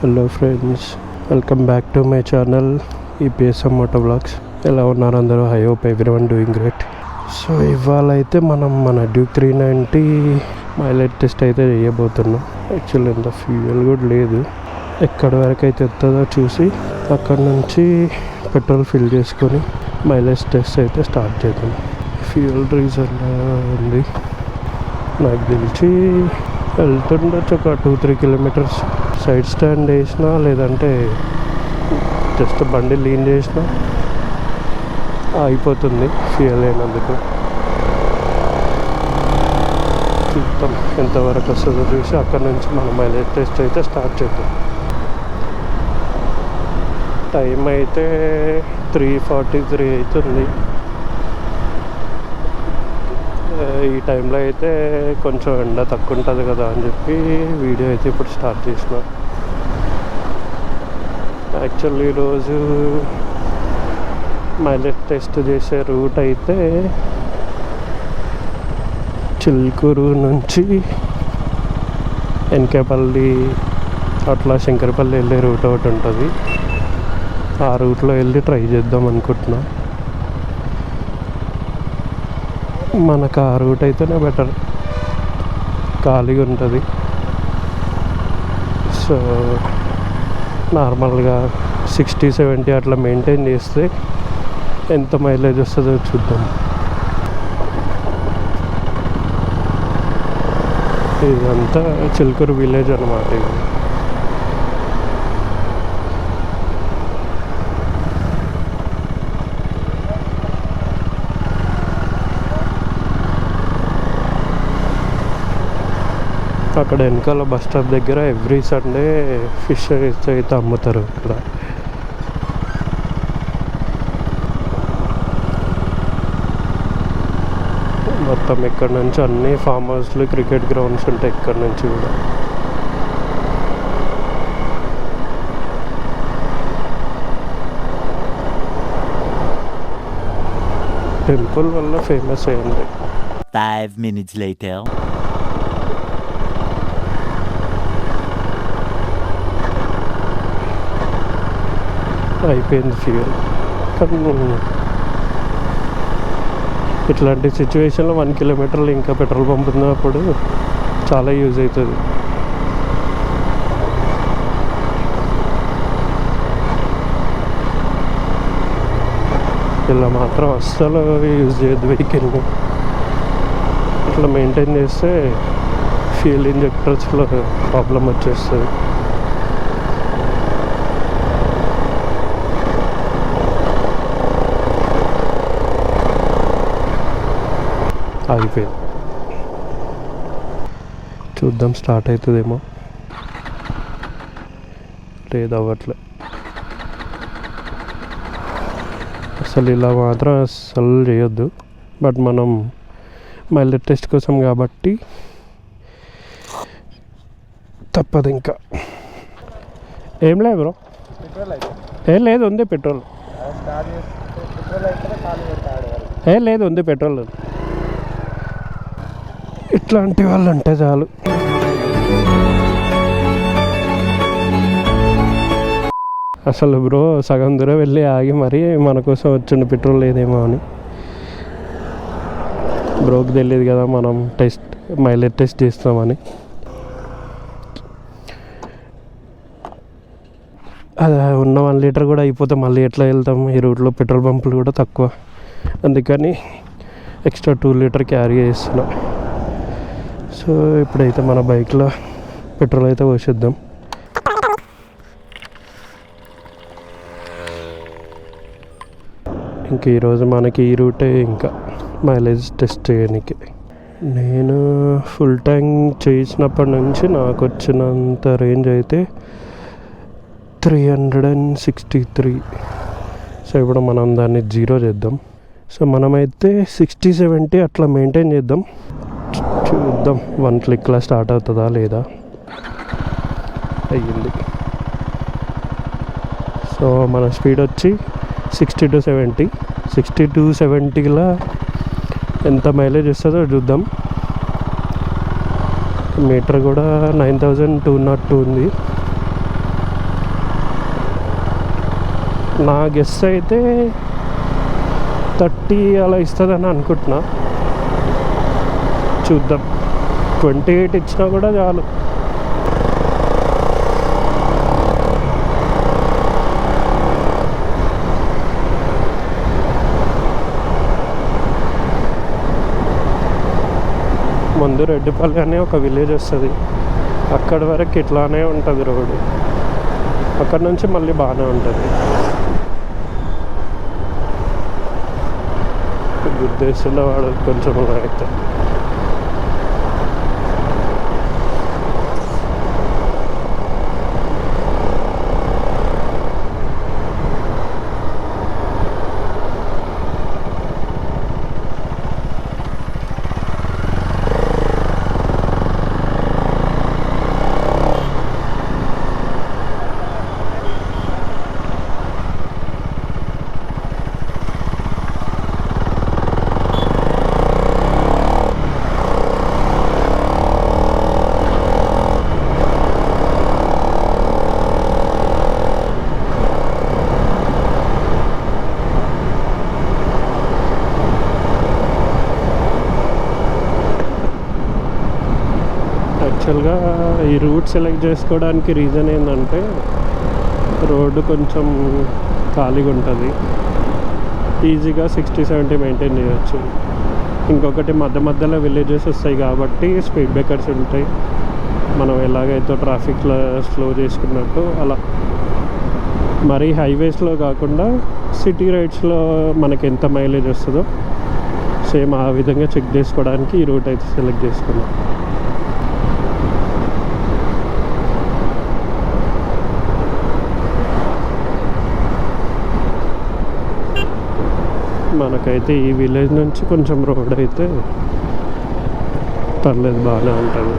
Hello friends, welcome back to my channel EPSM moto blogs. ఎలా ఉన్నారు అందరూ? I hope everyone doing great. So ఇవాళ అయితే మనం మన డ్యూక్ 390 మైలేజ్ టెస్ట్ అయితే చేయబోతున్నాం. యాక్చువల్లీ ఎంత ఫ్యూయల్ కూడా లేదు. ఎక్కడి వరకు అయితే వస్తుందో చూసి అక్కడ నుంచి పెట్రోల్ ఫిల్ చేసుకొని మైలేజ్ టెస్ట్ అయితే స్టార్ట్ చేద్దాం. ఫ్యూయల్ రీజన్ ఉంది, నాకు తెలిసి వెళ్తుండొచ్చు ఒక 2-3 కిలోమీటర్స్. సైడ్ స్టాండ్ వేసినా లేదంటే జస్ట్ బండి లీన్ చేసినా అయిపోతుంది ఫ్యూయల్ అయినందుకు. చూద్దాం ఎంతవరకు వస్తుందో చూసి అక్కడ నుంచి మనం మైలేజ్ టెస్ట్ అయితే స్టార్ట్ చేద్దాం. టైం అయితే 3:43 అవుతుంది. ఈ టైంలో అయితే కొంచెం ఎండ తక్కువ ఉంటుంది కదా అని చెప్పి వీడియో అయితే ఇప్పుడు స్టార్ట్ చేసిన. యాక్చువల్లీ ఈరోజు మైలేజ్ టెస్ట్ చేసే రూట్ అయితే చిలుకూరు నుంచి ఎన్కేపల్లి అట్లా శంకరపల్లి వెళ్ళే రూట్ ఒకటి ఉంటుంది. ఆ రూట్లో వెళ్ళి ట్రై చేద్దాం అనుకుంటున్నా. మనకు ఆ రూట్ అయితేనే బెటర్, ఖాళీగా ఉంటుంది. సో నార్మల్గా 60-70 అట్లా మెయింటైన్ చేస్తే ఎంత మైలేజ్ వస్తుందో చూద్దాం. ఇదంతా చిలుకూరు విలేజ్ అన్నమాట. ఇది అక్కడ వెనకాల బస్ స్టాప్ దగ్గర ఎవ్రీ సండే ఫిష్ అయితే అమ్ముతారు. ఇక్కడ మొత్తం ఇక్కడ నుంచి అన్ని ఫామ్ హౌస్లు, క్రికెట్ గ్రౌండ్స్ ఉంటాయి ఇక్కడ నుంచి కూడా. టెంపుల్ వల్ల ఫేమస్ అయింది. 5 minutes later. అయిపోయింది ఫ్యూయల్. కానీ ఇట్లాంటి సిచ్యువేషన్లో 1 కిలోమీటర్లు ఇంకా పెట్రోల్ పంప్ ఉన్నప్పుడు చాలా యూజ్ అవుతుంది. ఇలా మాత్రం అస్సలు యూజ్ చేయొద్దు వెహికల్ని. ఇట్లా మెయింటైన్ చేస్తే ఫ్యూయల్ ఇంజెక్టర్స్లో ప్రాబ్లం వచ్చేస్తుంది. ఆగిపోయింది. చూద్దాం స్టార్ట్ అవుతుందేమో, లేదు అవ్వట్లే. అసలు ఇలా మాత్రం అస్సలు చేయొద్దు. బట్ మనం మైలేజ్ టెస్ట్ కోసం కాబట్టి తప్పదు. ఇంకా ఏం లేదు బ్రో, ఏం లేదు, ఉంది పెట్రోల్. ఏం లేదు, ఉంది పెట్రోల్. ఇట్లాంటి వాళ్ళు అంటే చాలు. అసలు బ్రో సగం దూరం వెళ్ళి ఆగి మరీ మన కోసం వచ్చిండు పెట్రోల్ లేదేమో అని. బ్రోకి తెలియదు కదా మనం మైలేజ్ టెస్ట్ చేస్తామని. అది ఉన్న 1 లీటర్ కూడా అయిపోతే మళ్ళీ ఎట్లా వెళ్తాం? ఈ రూట్లో పెట్రోల్ పంపులు కూడా తక్కువ, అందుకని ఎక్స్ట్రా 2 లీటర్ క్యారీ చేస్తున్నా. సో ఇప్పుడైతే మన బైక్లో పెట్రోల్ అయితే పోసేద్దాం. ఇంక ఈరోజు మనకి ఈ రూటే ఇంకా మైలేజ్ టెస్ట్ చేయడానికి. నేను ఫుల్ ట్యాంక్ చేసినప్పటి నుంచి నాకు వచ్చినంత రేంజ్ అయితే 363. సో ఇప్పుడు మనం దాన్ని 0 చేద్దాం. సో మనమైతే 60-70 అట్లా మెయింటైన్ చేద్దాం. చూద్దాం 1 క్లిక్లా స్టార్ట్ అవుతుందా లేదా. అయ్యింది. సో మన స్పీడ్ వచ్చి 60-70. 60-70లా ఎంత మైలేజ్ వస్తుందో చూద్దాం. మీటర్ కూడా 9202 ఉంది. నా గెస్ అయితే 30 అలా ఇస్తుందని అనుకుంటున్నా. చూద్దాం. 28 ఇచ్చినా కూడా చాలు. ముందు రెడ్డిపల్లి అనే ఒక విలేజ్ వస్తుంది, అక్కడి వరకు ఇట్లానే ఉంటుంది రోడ్డు. అక్కడ నుంచి మళ్ళీ బాగానే ఉంటుంది. గుద్దేస్తున్న వాడు కొంచెం అయితే. యాక్చువల్గా ఈ రూట్ సెలెక్ట్ చేసుకోవడానికి రీజన్ ఏంటంటే రోడ్డు కొంచెం ఖాళీగా ఉంటుంది, ఈజీగా 60-70 మెయింటైన్ చేయొచ్చు. ఇంకొకటి మధ్య మధ్యలో విలేజెస్ వస్తాయి కాబట్టి స్పీడ్ బ్రేకర్స్ ఉంటాయి. మనం ఎలాగైతే ట్రాఫిక్లో స్లో చేసుకున్నట్టు అలా మరీ హైవేస్లో కాకుండా సిటీ రైడ్స్లో మనకి ఎంత మైలేజ్ వస్తుందో సేమ్ ఆ విధంగా చెక్ చేసుకోవడానికి ఈ రూట్ అయితే సెలెక్ట్ చేసుకున్నాం. మనకైతే ఈ విలేజ్ నుంచి కొంచెం రోడ్ అయితే పర్లేదు, బాగానే ఉంటుంది.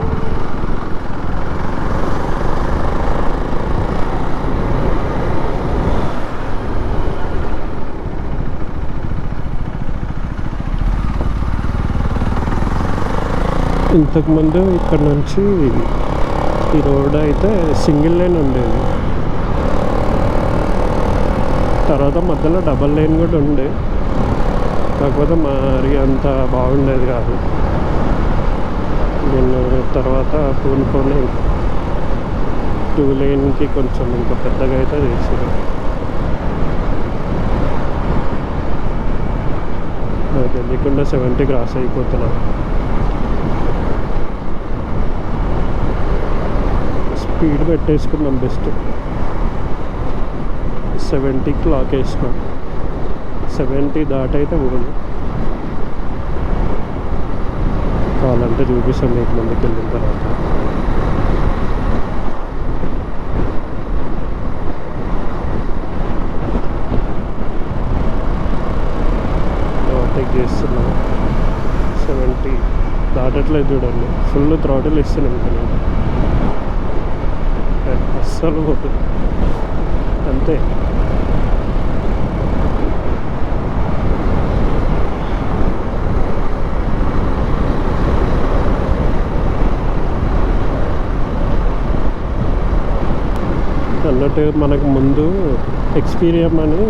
ఇంతకుముందు ఇక్కడ నుంచి ఈ రోడ్ అయితే సింగిల్ లేన్ ఉండేది, తర్వాత మధ్యలో డబల్ లేన్ కూడా ఉండే, కాకపోతే మరి అంత బాగుండేది కాదు. నేను తర్వాత పూనుకొని 2 లేన్కి కొంచెం ఇంకా పెద్దగా అయితే చేసాను. నాకు తెలియకుండా 70 క్రాస్ అయిపోతున్నా. స్పీడ్ పెట్టేసుకున్నాం, బెస్ట్ 70కి లాక్ వేసుకున్నాం. 70 దాటైతే ఊరు కావాలంటే చూపిస్తాం మీకు ముందుకు వెళ్ళిన తర్వాత. ఓవర్టేక్ చేస్తున్నాం. 70 దాటట్లేదు చూడండి, ఫుల్ థ్రాటిల్ ఇస్తున్నాం. ఇంకా నేను అస్సలు పోతుంది అంతే. అన్నట్టు మనకు ముందు ఎక్స్పీరియం అని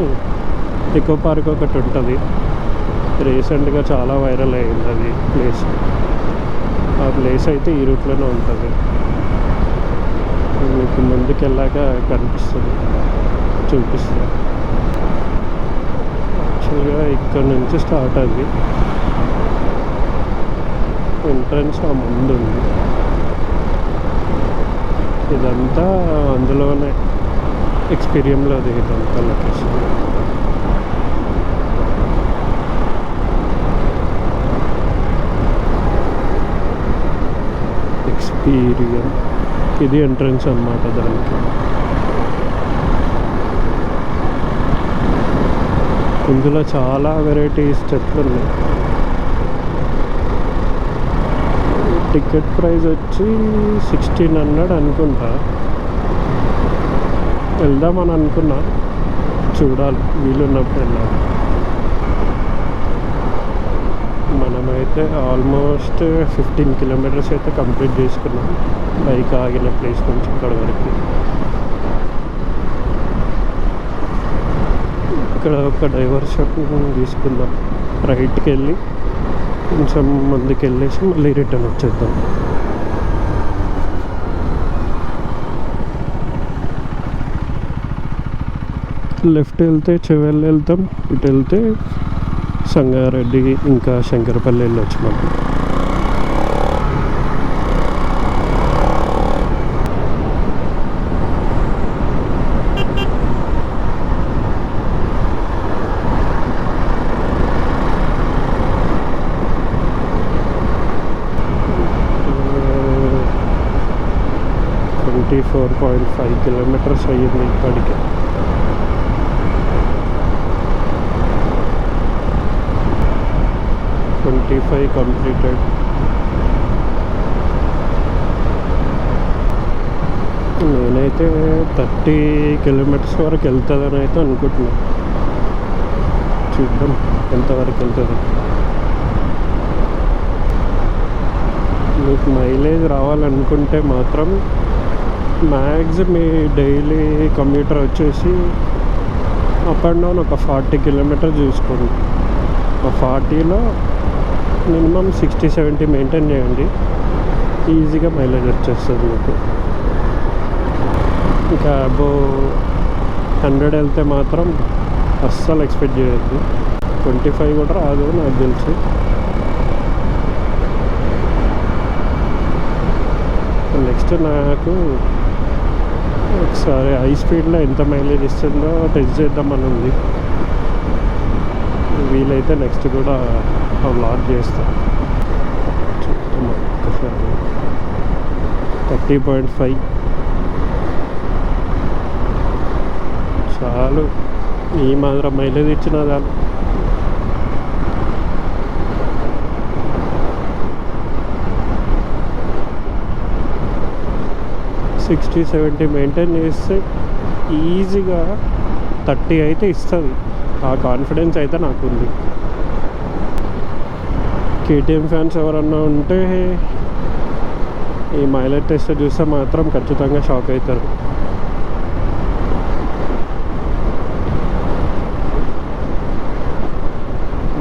ఎకో పార్క్ ఒకటి ఉంటుంది, రీసెంట్గా చాలా వైరల్ అయ్యింది అది ప్లేస్. ఆ ప్లేస్ అయితే ఈ రూట్లోనే ఉంటుంది, మీకు ముందుకు వెళ్ళాక కనిపిస్తుంది, చూపిస్తుంది. యాక్చువల్గా ఇక్కడ నుంచి స్టార్ట్ అది ఎంట్రన్స్ ఆ ముందు ఉంది. ఇదంతా అందులోనే ఎక్స్పీరియంలో అది ఇదంతా లొకేషన్. ఎక్స్పీరియం ఇది ఎంట్రన్స్ అన్నమాట దానికి. ఇందులో చాలా వెరైటీస్ చెట్లు ఉన్నాయి. టికెట్ ప్రైస్ వచ్చి 1600 అనుకుంటా. వెళ్దామని అనుకున్నా, చూడాలి వీలున్నప్పుడు వెళ్ళాలి. మనమైతే ఆల్మోస్ట్ 15 కిలోమీటర్స్ అయితే కంప్లీట్ చేసుకున్నాం బైక్ ఆగిన ప్లేస్ నుంచి ఇక్కడ వరకు. ఇక్కడ ఒక డైవర్షన్ తీసుకుందాం, రైట్కి వెళ్ళి కొంచెం ముందుకు వెళ్ళేసి మళ్ళీ రిటర్న్ వచ్చేద్దాం. లెఫ్ట్ వెళ్తే చెవెల్ వెళ్తాం, ఇటు వెళ్తే సంగారెడ్డి ఇంకా శంకరపల్లి వెళ్ళొచ్చు మనం. ట్వంటీ 4.5 కిలోమీటర్స్ అయ్యింది ఇప్పటికి. కంప్లీటెడ్. నేనైతే 30 కిలోమీటర్స్ వరకు వెళ్తుందని అయితే అనుకుంటున్నాను. చూద్దాం ఎంతవరకు వెళ్తుంది. మీకు మైలేజ్ రావాలనుకుంటే మాత్రం మ్యాక్స్ మీ డైలీ కమ్యూటర్ వచ్చేసి అప్ అండ్ డౌన్ ఒక 40 కిలోమీటర్స్ చూసుకోండి. ఆ 40లో మినిమం 60-70 మెయింటైన్ చేయండి, ఈజీగా మైలేజ్ వచ్చేస్తుంది మీకు. ఇంకా అబోవ్ 100 వెళ్తే మాత్రం అస్సలు ఎక్స్పెక్ట్ చేయొద్దు. 25 కూడా రాదు నాకు తెలిసి. నెక్స్ట్ నాకు ఒకసారి హై స్పీడ్లో ఎంత మైలేజ్ ఇస్తుందో టెస్ట్ చేద్దామని ఉంది. వీలైతే నెక్స్ట్ కూడా లాక్ చేస్తాను. చూద్దాం ఒక్కసారి. 30.5 చాలు, ఈ మాత్రం మైలేజ్ ఇచ్చిన చాలు. సిక్స్టీ 70 మెయింటైన్ చేస్తే ఈజీగా 30 అయితే ఇస్తుంది. ఆ కాన్ఫిడెన్స్ అయితే నాకు ఉంది. కేటీఎం ఫ్యాన్స్ ఎవరన్నా ఉంటే ఈ మైలేజ్ టెస్ట్ చూస్తే మాత్రం ఖచ్చితంగా షాక్ అవుతారు.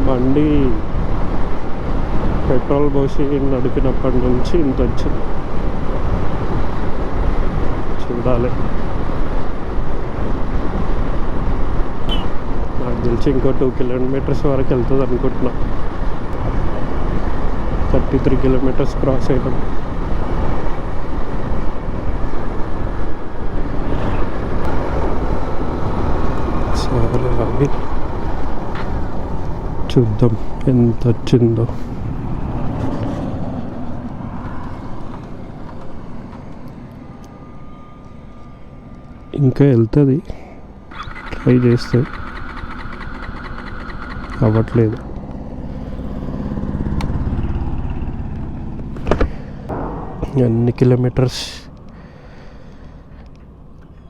బండి పెట్రోల్ పోసి నడిపినప్పటి నుంచి ఇంత వచ్చింది. చూడాలి. నాకు తెలిసి ఇంకో 2 కిలోమీటర్స్ వరకు వెళ్తుంది అనుకుంటున్నా. 33 కిలోమీటర్స్ క్రాస్ అయినాం. సరే అవి చూద్దాం ఎంత వచ్చిందో. ఇంకా వెళ్తుంది, ట్రై చేస్తే అవ్వట్లేదు. ఎన్ని కిలోమీటర్స్?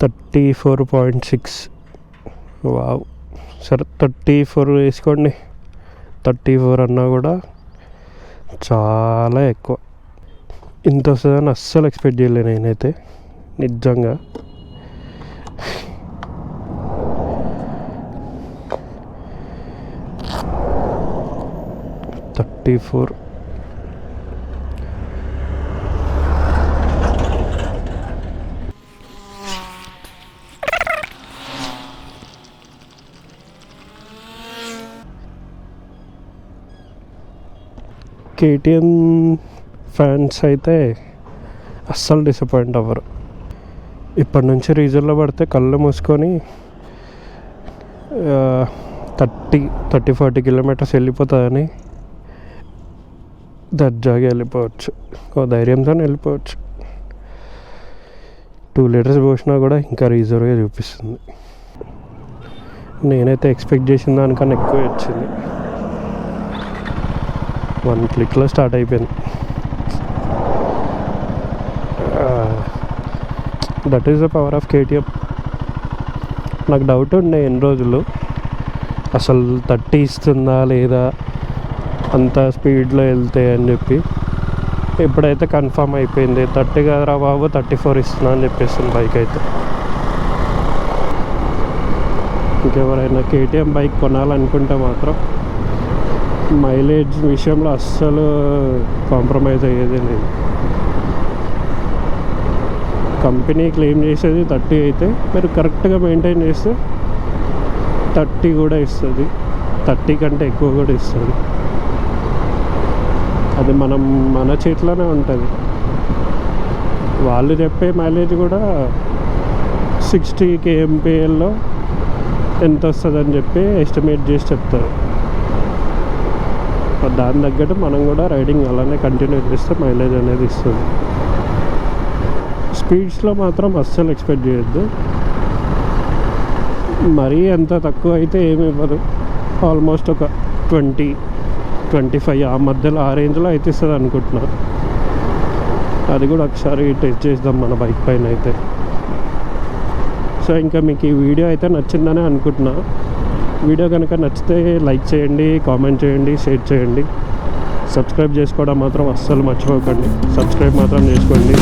34.6. వావ్. సరే 34 వేసుకోండి. 34 అన్నా కూడా చాలా ఎక్కువ. ఇంత వస్తుందని అస్సలు ఎక్స్పెక్ట్ చేయలేను నేనైతే నిజంగా. KTM ఫ్యాన్స్ అయితే అస్సలు డిసప్పాయింట్ అవ్వరు. ఇప్పటి నుంచి రీజన్లో పడితే కళ్ళు మూసుకొని 30-40 కిలోమీటర్స్ వెళ్ళిపోతుందని దర్జాగా వెళ్ళిపోవచ్చు. ఓ ధైర్యంతో వెళ్ళిపోవచ్చు. 2 లీటర్స్ పోసినా కూడా ఇంకా రీజర్వ్గా చూపిస్తుంది. నేనైతే ఎక్స్పెక్ట్ చేసిన దానికన్నా ఎక్కువ వచ్చింది. 1 క్లిక్లో స్టార్ట్ అయిపోయింది. That is the power of KTM. నాకు డౌట్ ఉండే ఎన్ని రోజులు అసలు 30 ఇస్తుందా లేదా అంత స్పీడ్లో వెళ్తే అని చెప్పి. ఇప్పుడైతే కన్ఫర్మ్ అయిపోయింది. 30 కాదురా బాబు 34 ఇస్తున్నా అని చెప్పేస్తుంది బైక్ అయితే. ఇంకెవరైనా కేటీఎం బైక్ కొనాలనుకుంటే మాత్రం మైలేజ్ విషయంలో అస్సలు కాంప్రమైజ్ అయ్యేది లేదు. కంపెనీ క్లెయిమ్ చేసేది 30 అయితే మీరు కరెక్ట్గా మెయింటైన్ చేస్తే 30 కూడా ఇస్తుంది, 30 కంటే ఎక్కువ కూడా ఇస్తుంది. అది మన చేతిలోనే ఉంటుంది. వాళ్ళు చెప్పే మైలేజ్ కూడా 60 kmpl ఎంత వస్తుందని చెప్పి ఎస్టిమేట్ చేసి చెప్తారు. దాని తగ్గట్టు మనం కూడా రైడింగ్ అలానే కంటిన్యూ చేస్తే మైలేజ్ అనేది ఇస్తుంది. స్పీడ్స్లో మాత్రం అస్సలు ఎక్స్పెక్ట్ చేయొద్దు. మరీ ఎంత తక్కువ అయితే ఏమి ఇవ్వదు. ఆల్మోస్ట్ ఒక 20-25 ఆ మధ్యలో ఆ రేంజ్లో అయితే ఇస్తుంది అనుకుంటున్నా. అది కూడా ఒకసారి టెస్ట్ చేద్దాం మన బైక్ పైన అయితే. సో ఇంకా మీకు ఈ వీడియో అయితే నచ్చిందని అనుకుంటున్నా. వీడియో కనుక నచ్చితే లైక్ చేయండి, కామెంట్ చేయండి, షేర్ చేయండి. సబ్స్క్రైబ్ చేసుకోవడం మాత్రం అస్సలు మర్చిపోకండి. సబ్స్క్రైబ్ మాత్రం చేసుకోండి.